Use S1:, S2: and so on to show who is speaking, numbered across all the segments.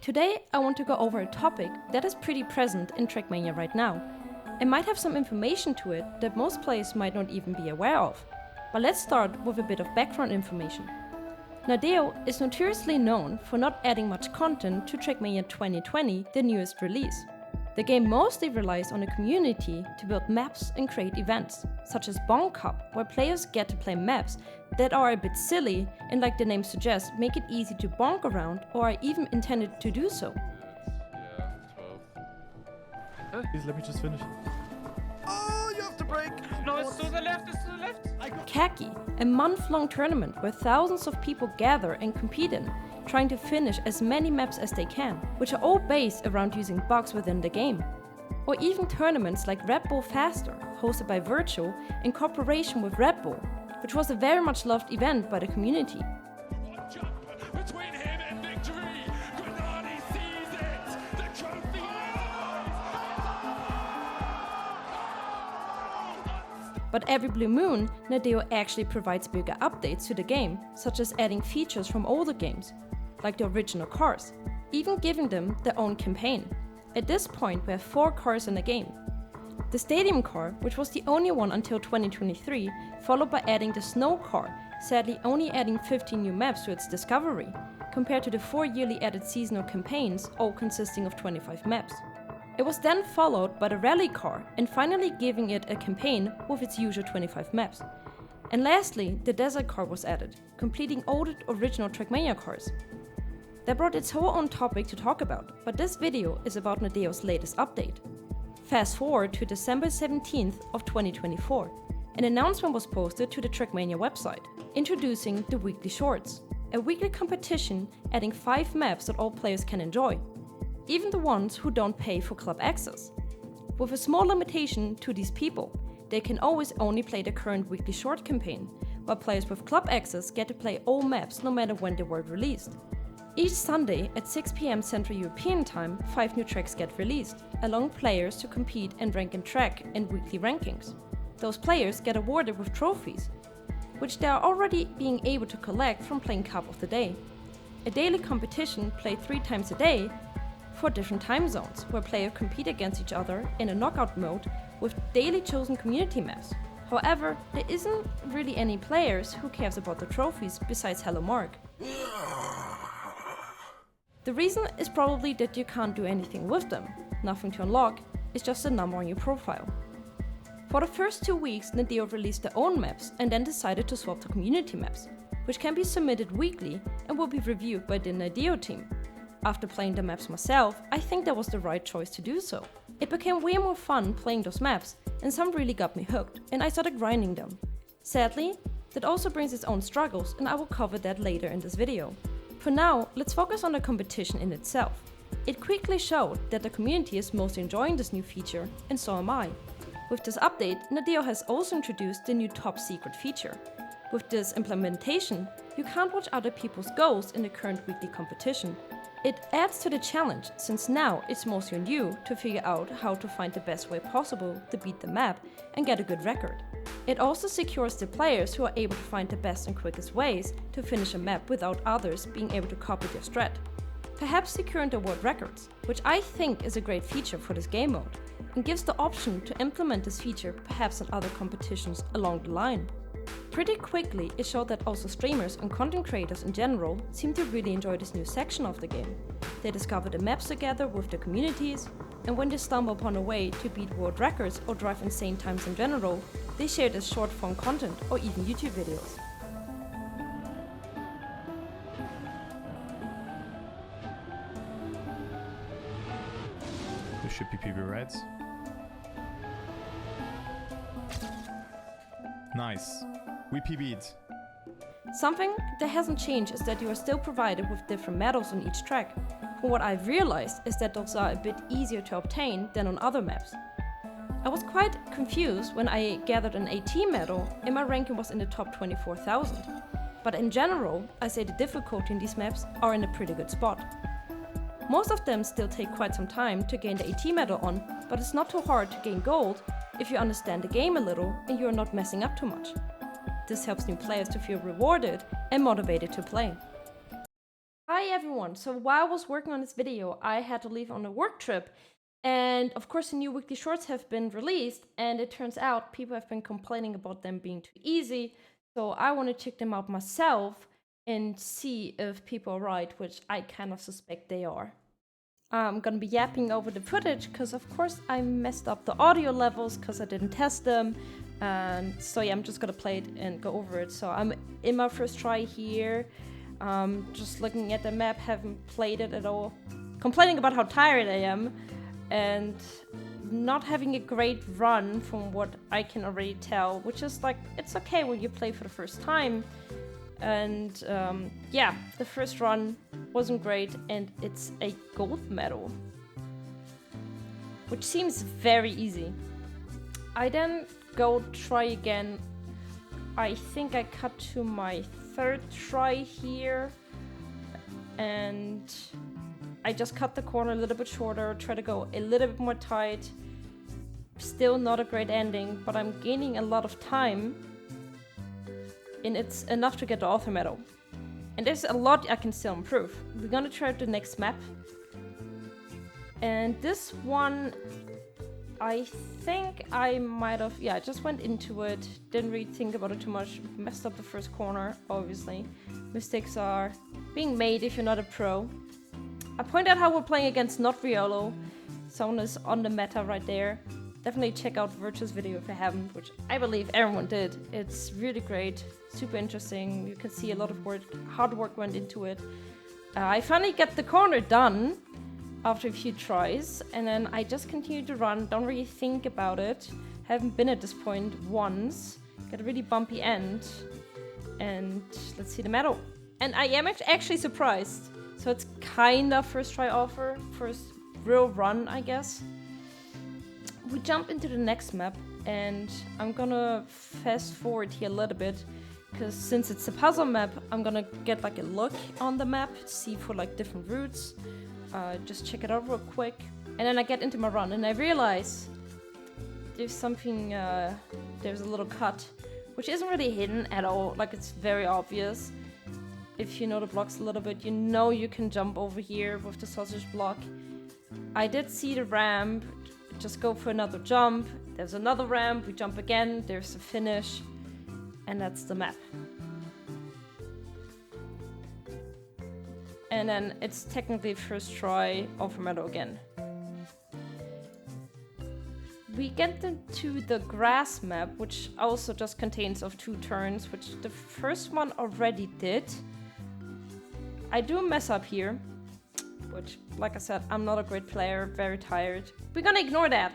S1: Today I want to go over a topic that is pretty present in Trackmania right now, and might have some information to it that most players might not even be aware of. But let's start with a bit of background information. Nadeo is notoriously known for not adding much content to Trackmania 2020, the newest release. The game mostly relies on a community to build maps and create events, such as Bonk Cup, where players get to play maps that are a bit silly and, like the name suggests, make it easy to bonk around or are even intended to do so.
S2: Yeah, 12.
S3: Please let me just finish.
S2: Oh, you have to break!
S4: No, it's to the left, it's to the left!
S1: Khaki, a month-long tournament where thousands of people gather and compete in, trying to finish as many maps as they can, which are all based around using bugs within the game. Or even tournaments like Red Bull Faster, hosted by Virtual in cooperation with Red Bull, which was a very much loved event by the community.
S5: One jump between him and victory. Granadi sees it. The trophy.
S1: But every blue moon, Nadeo actually provides bigger updates to the game, such as adding features from older games, like the original cars, even giving them their own campaign. At this point, we have 4 cars in the game. The Stadium car, which was the only one until 2023, followed by adding the Snow car, sadly only adding 15 new maps to its discovery, compared to the 4 yearly added seasonal campaigns, all consisting of 25 maps. It was then followed by the Rally car, and finally giving it a campaign with its usual 25 maps. And lastly, the Desert car was added, completing all the original Trackmania cars. That brought its whole own topic to talk about, but this video is about Nadeo's latest update. Fast forward to December 17th of 2024. An announcement was posted to the Trackmania website, introducing the Weekly Shorts, a weekly competition adding 5 maps that all players can enjoy, even the ones who don't pay for club access. With a small limitation to these people, they can always only play the current Weekly Short campaign, while players with club access get to play all maps no matter when they were released. Each Sunday at 6 PM Central European Time, 5 new tracks get released, allowing players to compete and rank in track and weekly rankings. Those players get awarded with trophies, which they are already being able to collect from playing Cup of the Day. A daily competition played 3 times a day for different time zones, where players compete against each other in a knockout mode with daily chosen community maps. However, there isn't really any players who cares about the trophies besides Hello Mark. The reason is probably that you can't do anything with them. Nothing to unlock, it's just a number on your profile. For the first 2 weeks, Nadeo released their own maps and then decided to swap to community maps, which can be submitted weekly and will be reviewed by the Nadeo team. After playing the maps myself, I think that was the right choice to do so. It became way more fun playing those maps, and some really got me hooked, and I started grinding them. Sadly, that also brings its own struggles, and I will cover that later in this video. For now, let's focus on the competition in itself. It quickly showed that the community is mostly enjoying this new feature, and so am I. With this update, Nadeo has also introduced the new top secret feature. With this implementation, you can't watch other people's goals in the current weekly competition. It adds to the challenge, since now it's mostly on you to figure out how to find the best way possible to beat the map and get a good record. It also secures the players who are able to find the best and quickest ways to finish a map without others being able to copy their strat. Perhaps securing the world records, which I think is a great feature for this game mode, and gives the option to implement this feature perhaps in other competitions along the line. Pretty quickly, it showed that also streamers and content creators in general seem to really enjoy this new section of the game. They discover the maps together with their communities, and when they stumble upon a way to beat world records or drive insane times in general, they share it as short form content or even YouTube videos.
S3: This should be PB Reds. Nice. We PB'd.
S1: Something that hasn't changed is that you are still provided with different medals on each track. From what I've realized is that those are a bit easier to obtain than on other maps. I was quite confused when I gathered an AT medal and my ranking was in the top 24,000. But in general, I say the difficulty in these maps are in a pretty good spot. Most of them still take quite some time to gain the AT medal on, but it's not too hard to gain gold if you understand the game a little and you're not messing up too much. This helps new players to feel rewarded and motivated to play. Hi everyone! So while I was working on this video, I had to leave on a work trip. And of course the new weekly shorts have been released, and it turns out people have been complaining about them being too easy. So I want to check them out myself and see if people are right, which I kind of suspect they are. I'm gonna be yapping over the footage because of course I messed up the audio levels because I didn't test them. And so yeah, I'm just gonna play it and go over it. So I'm in my first try here. Just looking at the map, haven't played it at all. Complaining about how tired I am and not having a great run from what I can already tell, which is like, it's okay when you play for the first time. And yeah, the first run wasn't great, and it's a gold medal, which seems very easy. I then go try again. I think I cut to my third try here, and I just cut the corner a little bit shorter, try to go a little bit more tight. Still not a great ending, but I'm gaining a lot of time, and it's enough to get the author medal. And there's a lot I can still improve. We're gonna try the next map. And this one, I think I might have, yeah, I just went into it, didn't really think about it too much, messed up the first corner, obviously. Mistakes are being made if you're not a pro. I point out how we're playing against not Riolo. Someone is on the meta right there. Definitely check out Virtue's video if you haven't, which I believe everyone did. It's really great, super interesting. You can see a lot of hard work went into it. I finally get the corner done after a few tries, and then I just continue to run, don't really think about it. Haven't been at this point once. Got a really bumpy end, and let's see the medal. And I am actually surprised. So it's kind of first try offer, first real run, I guess. We jump into the next map, and I'm gonna fast forward here a little bit, because since it's a puzzle map, I'm gonna get like a look on the map, see for like different routes, just check it out real quick, and then I get into my run, and I realize there's something, there's a little cut, which isn't really hidden at all, like it's very obvious. If you know the blocks a little bit, you know you can jump over here with the sausage block. I did see the ramp, just go for another jump, there's another ramp, we jump again, there's a finish, and that's the map. And then it's technically first try offer medal again. We get into the grass map, which also just contains of 2 turns, which the first one already did. I do mess up here, which, like I said, I'm not a great player, very tired. We're gonna ignore that.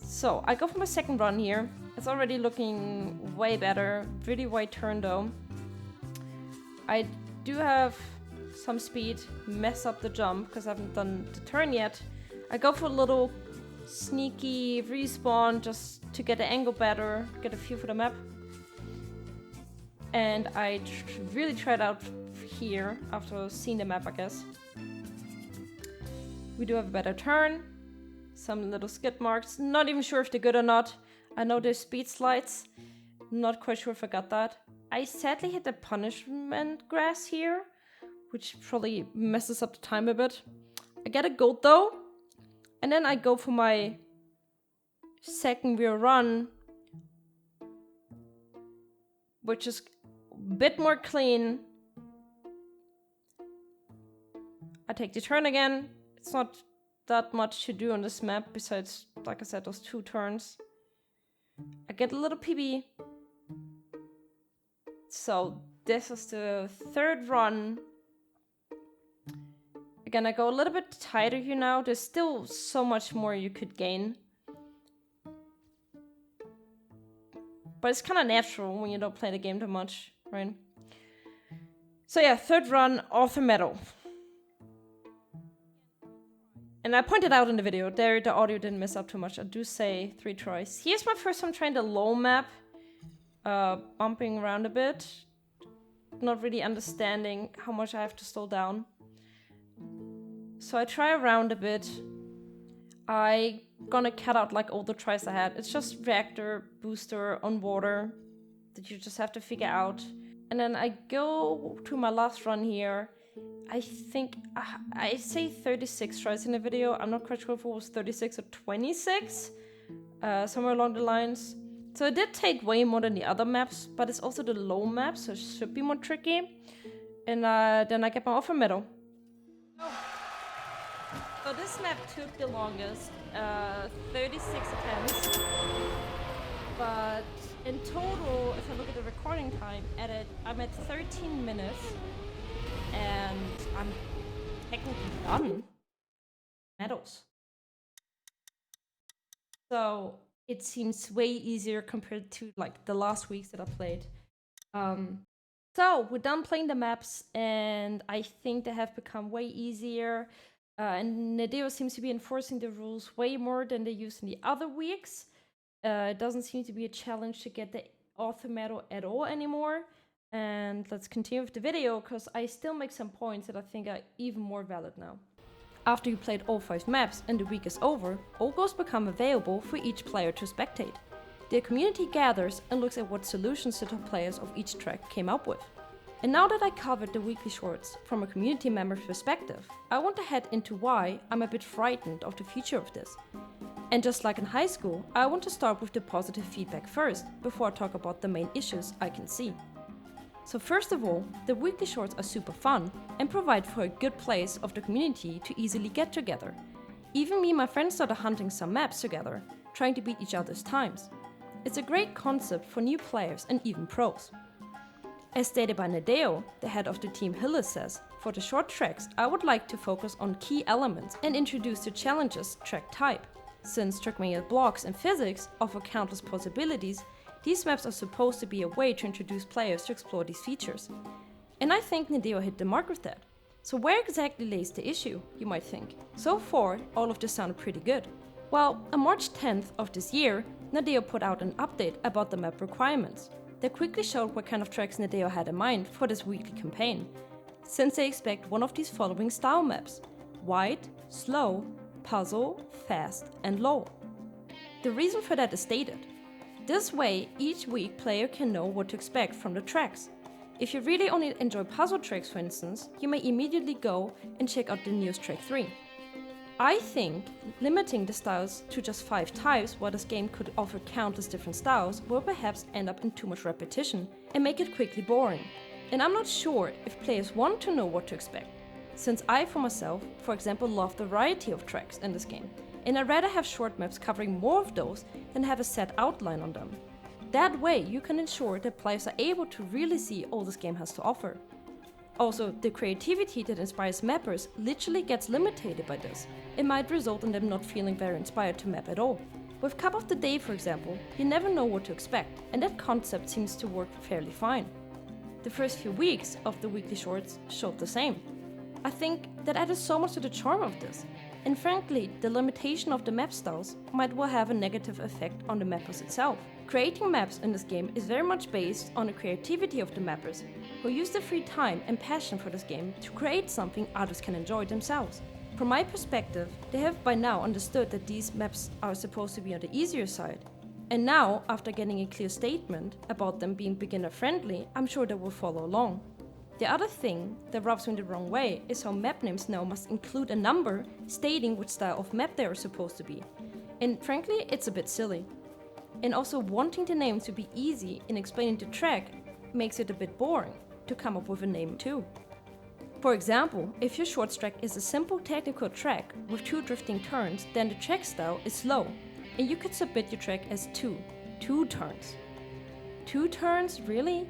S1: So, I go for my second run here. It's already looking way better. Really wide turn though. I do have some speed, mess up the jump, because I haven't done the turn yet. I go for a little sneaky respawn, just to get the angle better, get a feel for the map. And I really tried out here, after seeing the map, I guess. We do have a better turn. Some little skid marks. Not even sure if they're good or not. I know there's speed slides. Not quite sure if I got that. I sadly hit the punishment grass here, which probably messes up the time a bit. I get a gold though. And then I go for my second real run, which is a bit more clean. I take the turn again. It's not that much to do on this map besides, like I said, those 2 turns. I get a little PB. So this is the third run. Again, I go a little bit tighter here now. There's still so much more you could gain. But it's kind of natural when you don't play the game too much, right? So yeah, third run, author medal. And I pointed out in the video, there the audio didn't mess up too much. I do say 3 tries. Here's my first time trying the low map. Bumping around a bit. Not really understanding how much I have to slow down. So I try around a bit. I gonna cut out like all the tries I had. It's just reactor, booster, on water that you just have to figure out. And then I go to my last run here. I think I say 36 tries in the video. I'm not quite sure if it was 36 or 26, somewhere along the lines. So it did take way more than the other maps, but it's also the low map, so it should be more tricky. And then I get my offer medal. So this map took the longest, 36 attempts. But in total, if I look at the recording time, I'm at 13 minutes. And I'm technically done. Medals. So it seems way easier compared to like the last weeks that I played. So we're done playing the maps, and I think they have become way easier. And Nadeo seems to be enforcing the rules way more than they used in the other weeks. It doesn't seem to be a challenge to get the author medal at all anymore. And let's continue with the video, because I still make some points that I think are even more valid now. After you played all 5 maps and the week is over, all goals become available for each player to spectate. The community gathers and looks at what solutions the top players of each track came up with. And now that I covered the weekly shorts from a community member's perspective, I want to head into why I'm a bit frightened of the future of this. And just like in high school, I want to start with the positive feedback first, before I talk about the main issues I can see. So first of all, the weekly shorts are super fun and provide for a good place of the community to easily get together. Even me and my friends started hunting some maps together, trying to beat each other's times. It's a great concept for new players and even pros. As stated by Nadeo, the head of the team Hillis says, for the short tracks I would like to focus on key elements and introduce the challenges track type. Since Trackmania blocks and physics offer countless possibilities, these maps are supposed to be a way to introduce players to explore these features. And I think Nadeo hit the mark with that. So where exactly lays the issue, you might think? So far, all of this sounded pretty good. Well, on March 10th of this year, Nadeo put out an update about the map requirements. They quickly showed what kind of tracks Nadeo had in mind for this weekly campaign, since they expect one of these following style maps: wide, slow, puzzle, fast, and low. The reason for that is stated. This way, each week player can know what to expect from the tracks. If you really only enjoy puzzle tracks, for instance, you may immediately go and check out the newest track 3. I think limiting the styles to just 5 types while this game could offer countless different styles will perhaps end up in too much repetition and make it quickly boring. And I'm not sure if players want to know what to expect, since I for myself, for example, love the variety of tracks in this game. And I'd rather have short maps covering more of those than have a set outline on them. That way you can ensure that players are able to really see all this game has to offer. Also, the creativity that inspires mappers literally gets limited by this. It might result in them not feeling very inspired to map at all. With Cup of the Day, for example, you never know what to expect, and that concept seems to work fairly fine. The first few weeks of the weekly shorts showed the same. I think that added so much to the charm of this. And frankly, the limitation of the map styles might well have a negative effect on the mappers itself. Creating maps in this game is very much based on the creativity of the mappers, who use their free time and passion for this game to create something others can enjoy themselves. From my perspective, they have by now understood that these maps are supposed to be on the easier side. And now, after getting a clear statement about them being beginner friendly, I'm sure they will follow along. The other thing that rubs me the wrong way is how map names now must include a number stating which style of map they are supposed to be. And frankly, it's a bit silly. And also wanting the name to be easy in explaining the track makes it a bit boring to come up with a name too. For example, if your short track is a simple technical track with 2 drifting turns, then the track style is slow, and you could submit your track as 2 turns. 2 turns, really?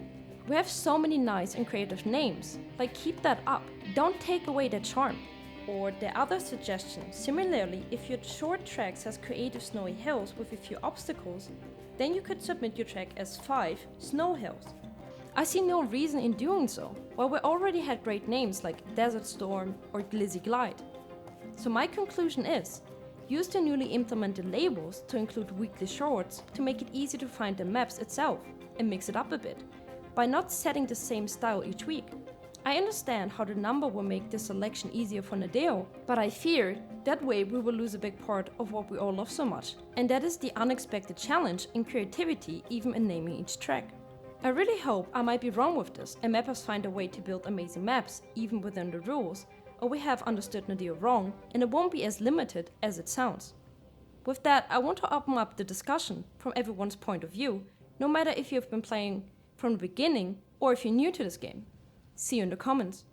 S1: We have so many nice and creative names, like keep that up, don't take away that charm. Or the other suggestion, similarly, if your short tracks has creative snowy hills with a few obstacles, then you could submit your track as 5 snow hills. I see no reason in doing so, while we already had great names like Desert Storm or Glizzy Glide. So my conclusion is, use the newly implemented labels to include weekly shorts to make it easy to find the maps itself, and mix it up a bit, by not setting the same style each week. I understand how the number will make this selection easier for Nadeo, but I fear that way we will lose a big part of what we all love so much, and that is the unexpected challenge and creativity even in naming each track. I really hope I might be wrong with this and mappers find a way to build amazing maps even within the rules, or we have understood Nadeo wrong and it won't be as limited as it sounds. With that, I want to open up the discussion from everyone's point of view, no matter if you've been playing from the beginning or if you're new to this game. See you in the comments.